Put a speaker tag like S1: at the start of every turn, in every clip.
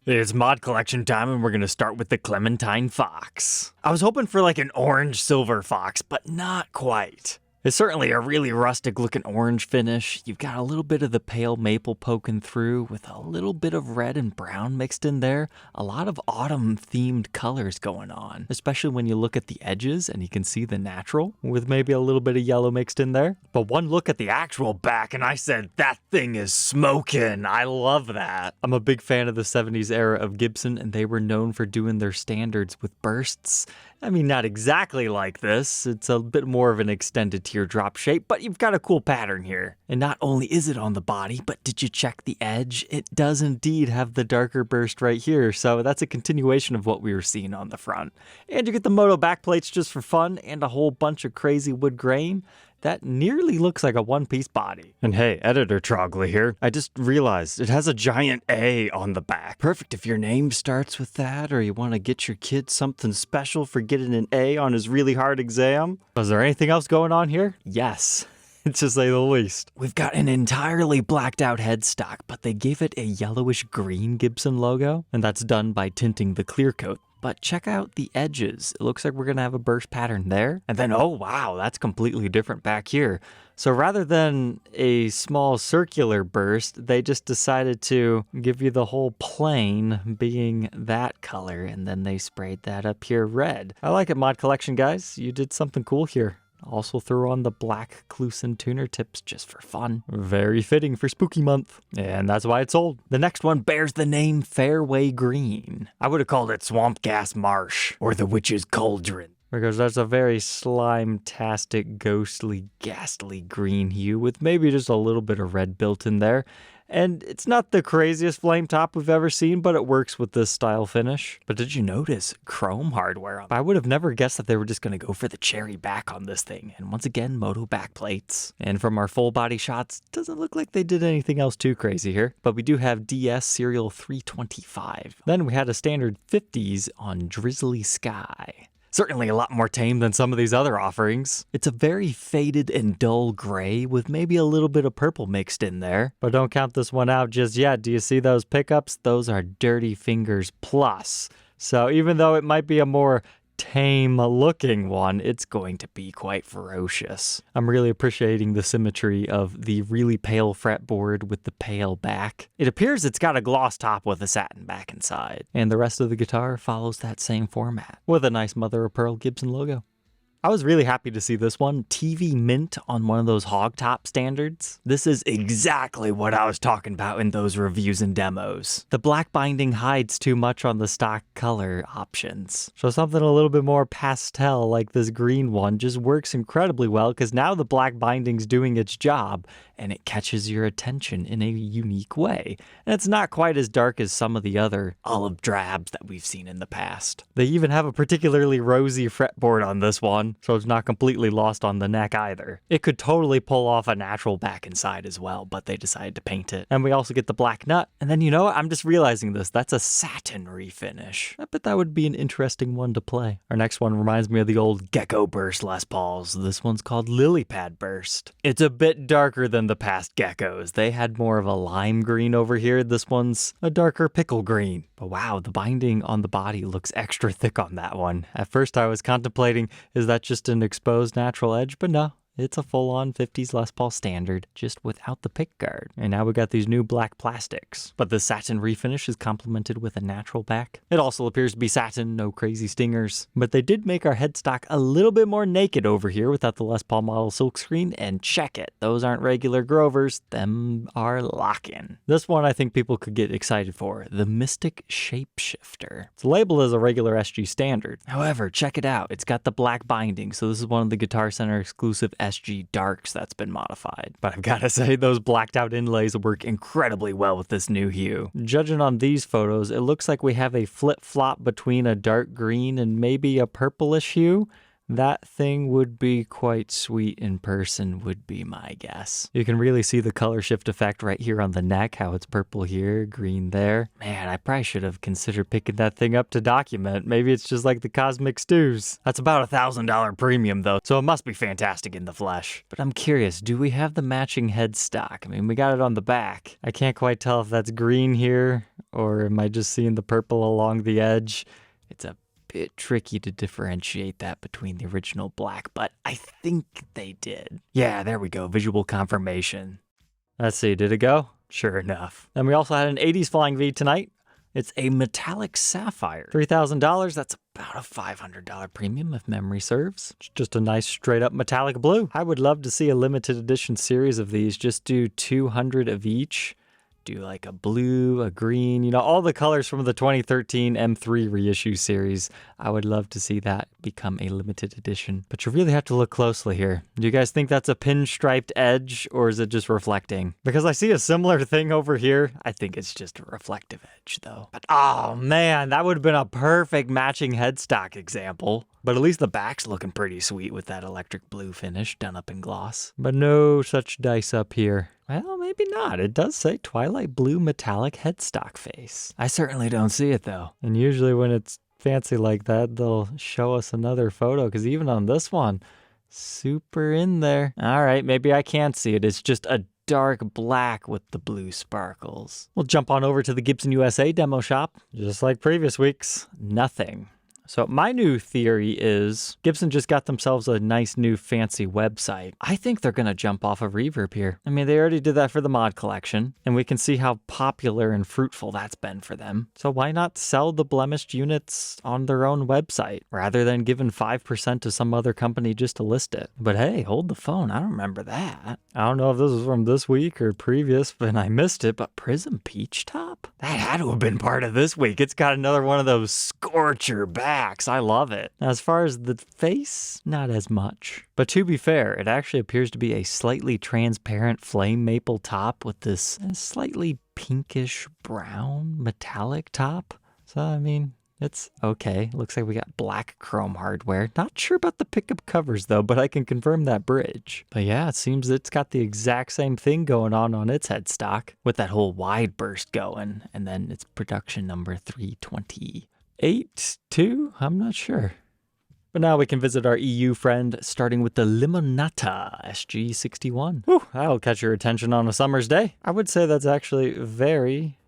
S1: It's mod collection time, and we're gonna start with the Clementine Fox. I was hoping for like an orange silver fox, but not quite. It's certainly a really rustic looking orange finish. You've got a little bit of the pale maple poking through with a little bit of red and brown mixed in there. A lot of autumn themed colors going on, especially when you look at the edges and you can see the natural with maybe a little bit of yellow mixed in there. But one look at the actual back and I said, that thing is smoking. I love that. I'm a big fan of the 70s era of Gibson, and they were known for doing their standards with bursts. I mean, not exactly like this. It's a bit more of an extended teardrop shape, but you've got a cool pattern here. And not only is it on the body, but did you check the edge? It does indeed have the darker burst right here, so that's a continuation of what we were seeing on the front. And you get the moto backplates just for fun, and a whole bunch of crazy wood grain. That nearly looks like a one-piece body. And hey, editor Trogly here. I just realized it has a giant A on the back. Perfect if your name starts with that, or you want to get your kid something special for getting an A on his really hard exam. Was there anything else going on here? Yes. To say the least. We've got an entirely blacked out headstock, but they gave it a yellowish green Gibson logo, and that's done by tinting the clear coat. But check out the edges. It looks like we're gonna have a burst pattern there. And then, oh wow, that's completely different back here. So rather than a small circular burst, they just decided to give you the whole plane being that color, and then they sprayed that up here red. I like it, Mod Collection guys. You did something cool here. Also threw on the black Clusen tuner tips just for fun. Very fitting for spooky month. And that's why it sold. The next one bears the name Fairway Green. I would have called it Swamp Gas Marsh or the Witch's Cauldron, because that's a very slime-tastic, ghostly, ghastly green hue with maybe just a little bit of red built in there. And it's not the craziest flame top we've ever seen, but it works with this style finish. But did you notice chrome hardware on it? I would have never guessed that they were just going to go for the cherry back on this thing. And once again, moto back plates. And from our full body shots, doesn't look like they did anything else too crazy here. But we do have DS serial 325. Then we had a standard 50s on Drizzly Sky. Certainly a lot more tame than some of these other offerings. It's a very faded and dull gray with maybe a little bit of purple mixed in there. But don't count this one out just yet. Do you see those pickups? Those are Dirty Fingers Plus. So even though it might be a more tame looking one, it's going to be quite ferocious. I'm really appreciating the symmetry of the really pale fretboard with the pale back. It appears it's got a gloss top with a satin back inside, and the rest of the guitar follows that same format with a nice mother of pearl Gibson logo. I was really happy to see this one, TV Mint on one of those hog top standards. This is exactly what I was talking about in those reviews and demos. The black binding hides too much on the stock color options. So something a little bit more pastel like this green one just works incredibly well, because now the black binding's doing its job and it catches your attention in a unique way. And it's not quite as dark as some of the other olive drabs that we've seen in the past. They even have a particularly rosy fretboard on this one, so it's not completely lost on the neck either. It could totally pull off a natural back inside as well, but they decided to paint it. And we also get the black nut. And then, you know what? I'm just realizing this. That's a satin refinish. I bet that would be an interesting one to play. Our next one reminds me of the old Gecko Burst Les Pauls. This one's called Lily Pad Burst. It's a bit darker than the past Geckos. They had more of a lime green over here. This one's a darker pickle green. But wow, the binding on the body looks extra thick on that one. At first I was contemplating, is that just an exposed natural edge? But no. It's a full-on 50s Les Paul standard, just without the pick guard. And now we got these new black plastics. But the satin refinish is complemented with a natural back. It also appears to be satin, no crazy stingers. But they did make our headstock a little bit more naked over here without the Les Paul model silkscreen, and check it. Those aren't regular Grovers, them are lock-in. This one I think people could get excited for, the Mystic Shapeshifter. It's labeled as a regular SG standard. However, check it out. It's got the black binding, so this is one of the Guitar Center exclusive SG Darks that's been modified. But I've got to say, those blacked out inlays work incredibly well with this new hue. Judging on these photos, it looks like we have a flip-flop between a dark green and maybe a purplish hue. That thing would be quite sweet in person, would be my guess. You can really see the color shift effect right here on the neck, how it's purple here, green there. Man, I probably should have considered picking that thing up to document. Maybe it's just like the Cosmic Stews. That's about $1,000 premium though, so it must be fantastic in the flesh. But I'm curious, do we have the matching headstock? I mean, we got it on the back. I can't quite tell if that's green here, or am I just seeing the purple along the edge? It's a bit tricky to differentiate that between the original black, but I think they did. Yeah, there we go, visual confirmation. Let's see, did it go? Sure enough. Then we also had an 80s Flying V tonight. It's a metallic sapphire. $3,000, that's about a $500 premium if memory serves. It's just a nice straight up metallic blue. I would love to see a limited edition series of these, just do 200 of each. Do like a blue, a green, you know, all the colors from the 2013 M3 reissue series. I would love to see that become a limited edition. But you really have to look closely here. Do you guys think that's a pinstriped edge or is it just reflecting? Because I see a similar thing over here. I think it's just a reflective edge though. But oh man, that would have been a perfect matching headstock example. But at least the back's looking pretty sweet with that electric blue finish done up in gloss. But no such dice up here. Well, maybe not. It does say Twilight Blue Metallic Headstock Face. I certainly don't see it though. And usually when it's fancy like that, they'll show us another photo, because even on this one, super in there. All right, maybe I can't see it. It's just a dark black with the blue sparkles. We'll jump on over to the Gibson USA demo shop. Just like previous weeks, nothing. So my new theory is Gibson just got themselves a nice new fancy website. I think they're going to jump off of Reverb here. I mean, they already did that for the mod collection, and we can see how popular and fruitful that's been for them. So why not sell the blemished units on their own website rather than giving 5% to some other company just to list it? But hey, hold the phone. I don't remember that. I don't know if this was from this week or previous, but I missed it. But Prism Peach Top? That had to have been part of this week. It's got another one of those scorcher backs. I love it. Now, as far as the face, not as much. But to be fair, it actually appears to be a slightly transparent flame maple top with this slightly pinkish brown metallic top. So, I mean, it's okay. Looks like we got black chrome hardware. Not sure about the pickup covers though, but I can confirm that bridge. But yeah, it seems it's got the exact same thing going on its headstock with that whole wide burst going. And then it's production number 328-2? I'm not sure. But now we can visit our EU friend, starting with the Limonata SG61. Whew, that'll catch your attention on a summer's day. I would say that's actually very,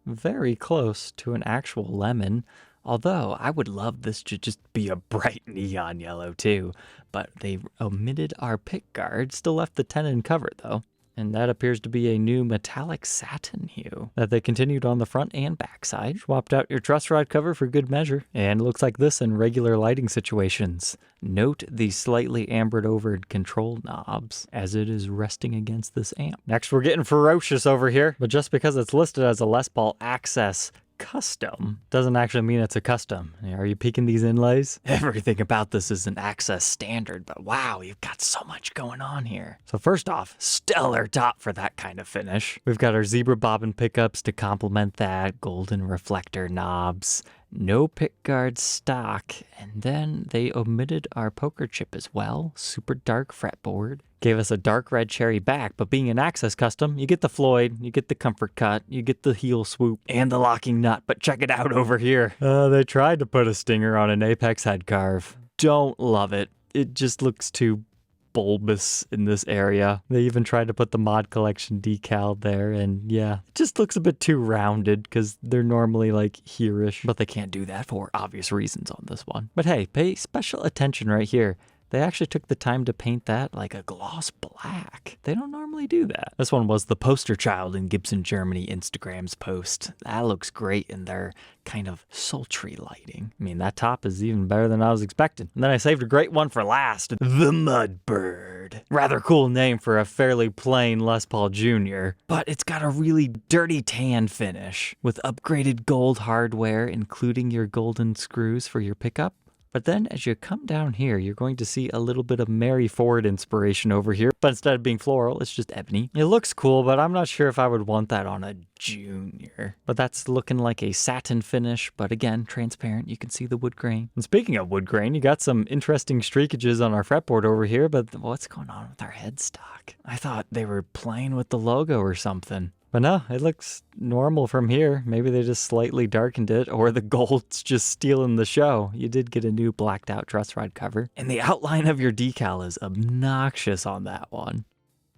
S1: very close to an actual lemon. Although, I would love this to just be a bright neon yellow too. But they omitted our pick guard, still left the tenon cover though. And that appears to be a new metallic satin hue that they continued on the front and back side. Swapped out your truss rod cover for good measure, and looks like this in regular lighting situations. Note the slightly ambered over control knobs as it is resting against this amp. Next, we're getting ferocious over here, but just because it's listed as a Les Paul Access Custom doesn't actually mean it's a custom. Are you peeking these inlays? Everything about this is an Access standard, but wow, you've got so much going on here. So first off, stellar top for that kind of finish. We've got our zebra bobbin pickups to complement that, golden reflector knobs, no pickguard stock, and then they omitted our poker chip as well. Super dark fretboard. Gave us a dark red cherry back, but being an Access custom, you get the Floyd, you get the comfort cut, you get the heel swoop, and the locking nut. But check it out over here. They tried to put a stinger on an Apex head carve. Don't love it. It just looks too bulbous in this area. They even tried to put the mod collection decal there, and yeah, it just looks a bit too rounded because they're normally like here-ish, but they can't do that for obvious reasons on this one. But hey, pay special attention right here. They actually took the time to paint that like a gloss black. They don't normally do that. This one was the poster child in Gibson Germany Instagram's post. That looks great in their kind of sultry lighting. I mean, that top is even better than I was expecting. And then I saved a great one for last. The Mudbird. Rather cool name for a fairly plain Les Paul Jr. But it's got a really dirty tan finish with upgraded gold hardware, including your golden screws for your pickup. But then as you come down here, you're going to see a little bit of Mary Ford inspiration over here. But instead of being floral, it's just ebony. It looks cool, but I'm not sure if I would want that on a Junior. But that's looking like a satin finish, but again, transparent. You can see the wood grain. And speaking of wood grain, you got some interesting streakages on our fretboard over here, but what's going on with our headstock? I thought they were playing with the logo or something. But no, it looks normal from here. Maybe they just slightly darkened it, or the gold's just stealing the show. You did get a new blacked out truss rod cover. And the outline of your decal is obnoxious on that one.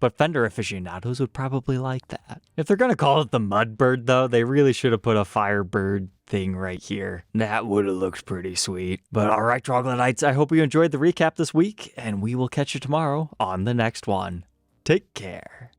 S1: But fender aficionados would probably like that. If they're gonna call it the Mudbird though, they really should have put a Firebird thing right here. That would have looked pretty sweet. But alright, Troglodytes, I hope you enjoyed the recap this week, and we will catch you tomorrow on the next one. Take care.